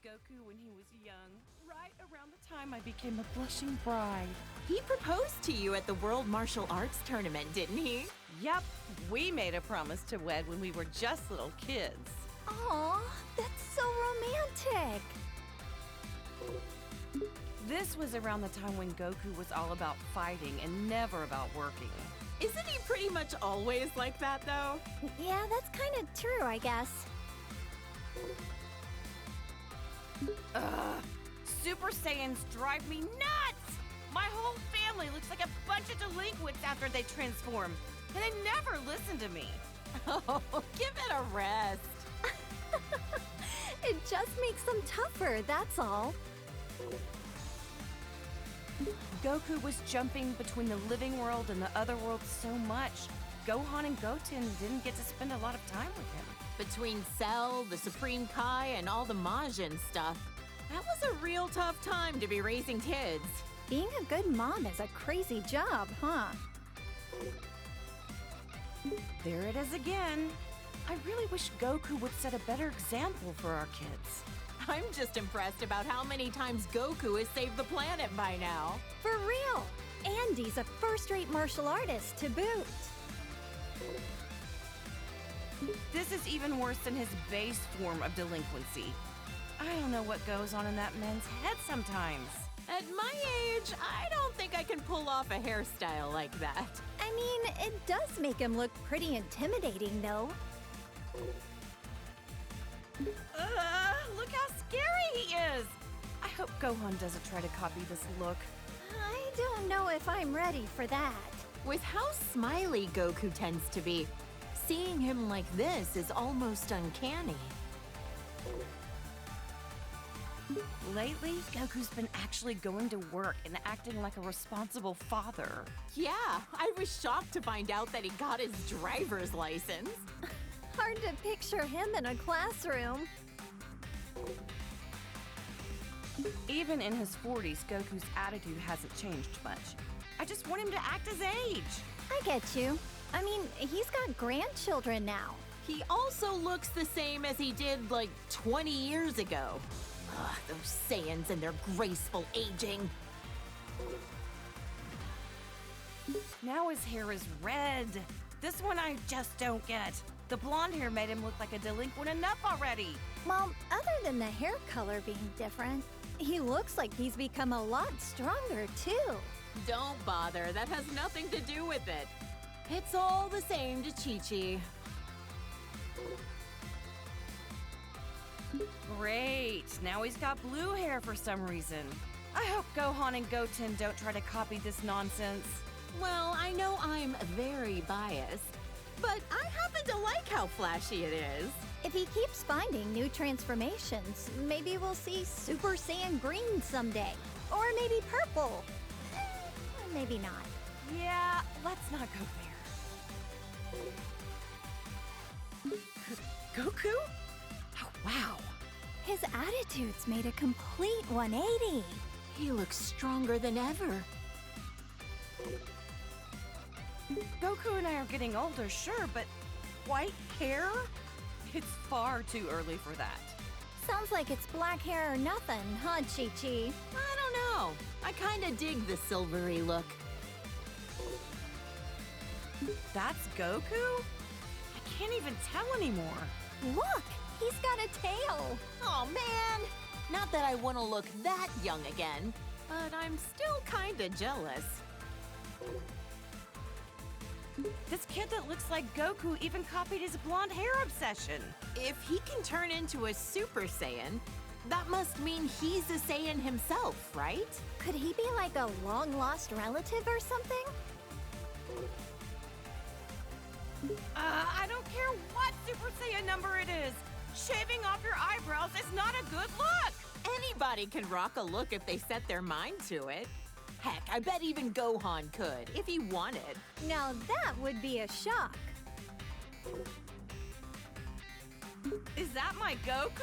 Goku when he was young, right around the time I became a blushing bride. He proposed to you at the World Martial Arts Tournament, didn't he? Yep, we made a promise to wed when we were just little kids. Aw, that's so romantic. This was around the time when Goku was all about fighting and never about working. Isn't he pretty much always like that, though? Yeah, that's kind of true, I guess. Ugh, Super Saiyans drive me nuts! My whole family looks like a bunch of delinquents after they transform, and they never listen to me. Oh, give it a rest. It just makes them tougher, that's all. Goku was jumping between the living world and the other world so much, Gohan and Goten didn't get to spend a lot of time with him. Between Cell, the Supreme Kai, and all the Majin stuff, that was a real tough time to be raising kids. Being a good mom is a crazy job, huh? There it is again. I really wish Goku would set a better example for our kids. I'm just impressed about how many times Goku has saved the planet by now. For real! And he's a first-rate martial artist to boot. This is even worse than his base form of delinquency. I don't know what goes on in that man's head sometimes. At my age, I don't think I can pull off a hairstyle like that. I mean, it does make him look pretty intimidating, though. Look how scary he is! I hope Gohan doesn't try to copy this look. I don't know if I'm ready for that. With how smiley Goku tends to be, seeing him like this is almost uncanny. Lately, Goku's been actually going to work and acting like a responsible father. Yeah, I was shocked to find out that he got his driver's license. Hard to picture him in a classroom. Even in his 40s, Goku's attitude hasn't changed much. I just want him to act his age. I get you. I mean, he's got grandchildren now. He also looks the same as he did like 20 years ago. Ugh, those Saiyans and their graceful aging. Now his hair is red. This one I just don't get. The blonde hair made him look like a delinquent enough already. Well, other than the hair color being different, he looks like he's become a lot stronger, too. Don't bother, that has nothing to do with it. It's all the same to Chi-Chi. Great, now he's got blue hair for some reason. I hope Gohan and Goten don't try to copy this nonsense. Well, I know I'm very biased, but I happen to like how flashy it is. If he keeps finding new transformations, maybe we'll see Super Saiyan Green someday. Or maybe purple. Or maybe not. Yeah, let's not go there. Goku? Oh, wow. His attitude's made a complete 180. He looks stronger than ever. Goku and I are getting older, sure, but white hair? It's far too early for that. Sounds like it's black hair or nothing, huh, Chi-Chi? I don't know. I kinda dig the silvery look. That's Goku? I can't even tell anymore. Look, he's got a tail. Oh man! Not that I wanna look that young again, but I'm still kinda jealous. This kid that looks like Goku even copied his blonde hair obsession. If he can turn into a Super Saiyan, that must mean he's a Saiyan himself, right? Could he be like a long-lost relative or something? I don't care what Super Saiyan number it is. Shaving off your eyebrows is not a good look. Anybody can rock a look if they set their mind to it. Heck, I bet even Gohan could, if he wanted. Now that would be a shock. Is that my Goku?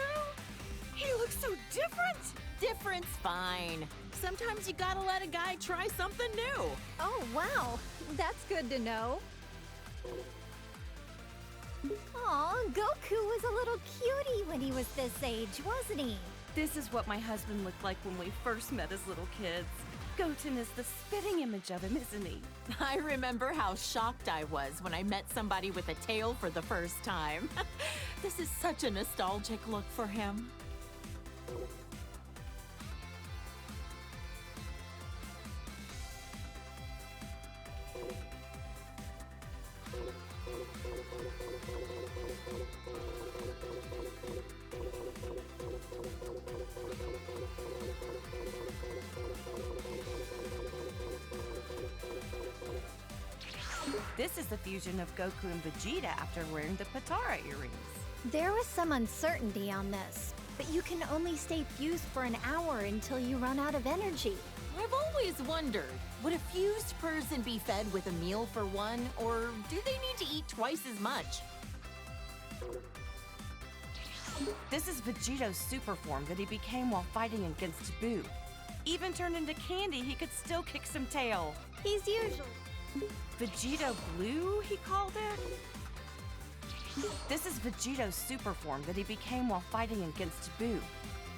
He looks so different. Different's fine. Sometimes you gotta let a guy try something new. Oh, wow. That's good to know. Aw, Goku was a little cutie when he was this age, wasn't he? This is what my husband looked like when we first met as little kids. Goten is the spitting image of him, isn't he? I remember how shocked I was when I met somebody with a tail for the first time. This is such a nostalgic look for him. This is the fusion of Goku and Vegeta after wearing the Patara earrings. There was some uncertainty on this, but you can only stay fused for an hour until you run out of energy. I've always wondered, would a fused person be fed with a meal for one, or do they need to eat twice as much? This is Vegeto's super form that he became while fighting against Boo. Even turned into candy, he could still kick some tail. He's usually... Vegeta Blue, he called it? This is Vegeto's super form that he became while fighting against Boo.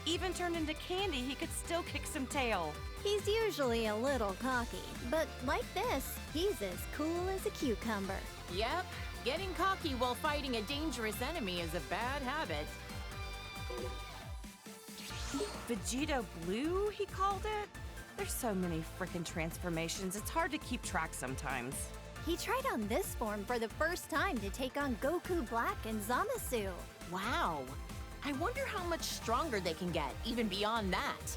Even turned into candy, he could still kick some tail. He's usually a little cocky, but like this, he's as cool as a cucumber. Yep, getting cocky while fighting a dangerous enemy is a bad habit. Vegeta Blue, he called it? There's so many frickin' transformations, it's hard to keep track sometimes. He tried on this form for the first time to take on Goku Black and Zamasu. Wow. I wonder how much stronger they can get, even beyond that.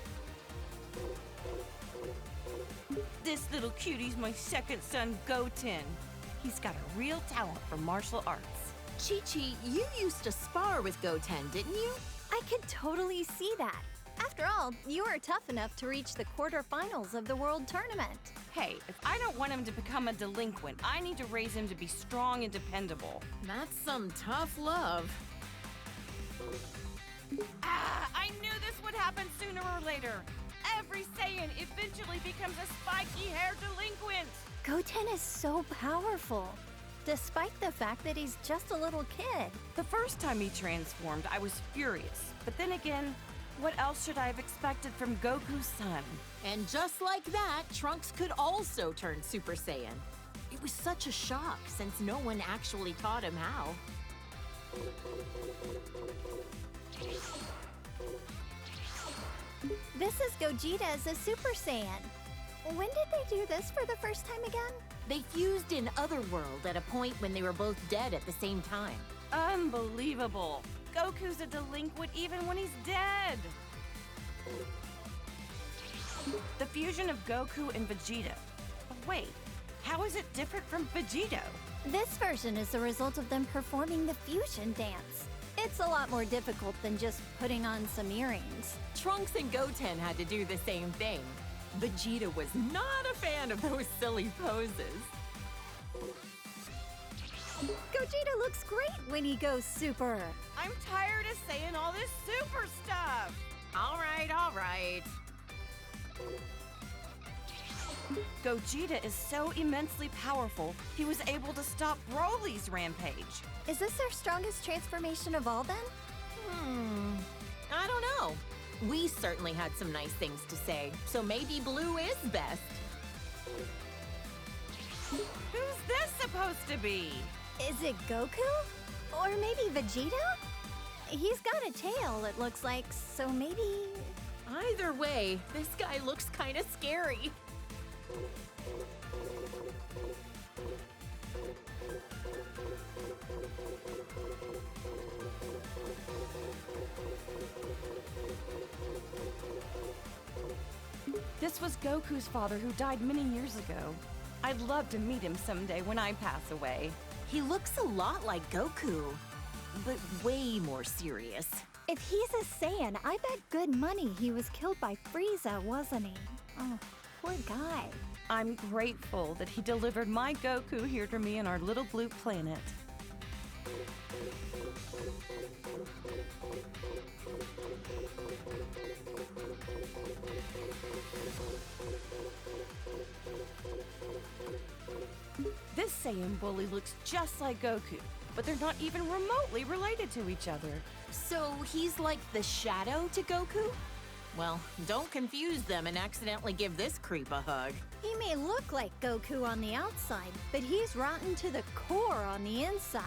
This little cutie's my second son, Goten. He's got a real talent for martial arts. Chi-Chi, you used to spar with Goten, didn't you? I could totally see that. After all, you are tough enough to reach the quarterfinals of the World Tournament. Hey, if I don't want him to become a delinquent, I need to raise him to be strong and dependable. That's some tough love. I knew this would happen sooner or later. Every Saiyan eventually becomes a spiky-haired delinquent. Goten is so powerful, despite the fact that he's just a little kid. The first time he transformed, I was furious. But then again, what else should I have expected from Goku's son? And just like that, Trunks could also turn Super Saiyan. It was such a shock since no one actually taught him how. This is Gogeta as a Super Saiyan. When did they do this for the first time again? They fused in Otherworld at a point when they were both dead at the same time. Unbelievable. Goku's a delinquent even when he's dead. The fusion of Goku and Vegeta. Wait, how is it different from Vegito? This version is the result of them performing the fusion dance. It's a lot more difficult than just putting on some earrings. Trunks and Goten had to do the same thing. Vegeta was not a fan of those silly poses. Gogeta looks great when he goes super. I'm tired of saying all this super stuff. All right. Gogeta is so immensely powerful, he was able to stop Broly's rampage. Is this their strongest transformation of all then? I don't know. We certainly had some nice things to say, so maybe Blue is best. Who's this supposed to be? Is it Goku? Or maybe Vegeta? He's got a tail, it looks like, so maybe... Either way, this guy looks kind of scary. This was Goku's father who died many years ago. I'd love to meet him someday when I pass away. He looks a lot like Goku, but way more serious. If he's a Saiyan, I bet good money he was killed by Frieza, wasn't he? Oh, poor guy. I'm grateful that he delivered my Goku here to me on our little blue planet. This Saiyan bully looks just like Goku, but they're not even remotely related to each other. So he's like the shadow to Goku? Well, don't confuse them and accidentally give this creep a hug. He may look like Goku on the outside, but he's rotten to the core on the inside.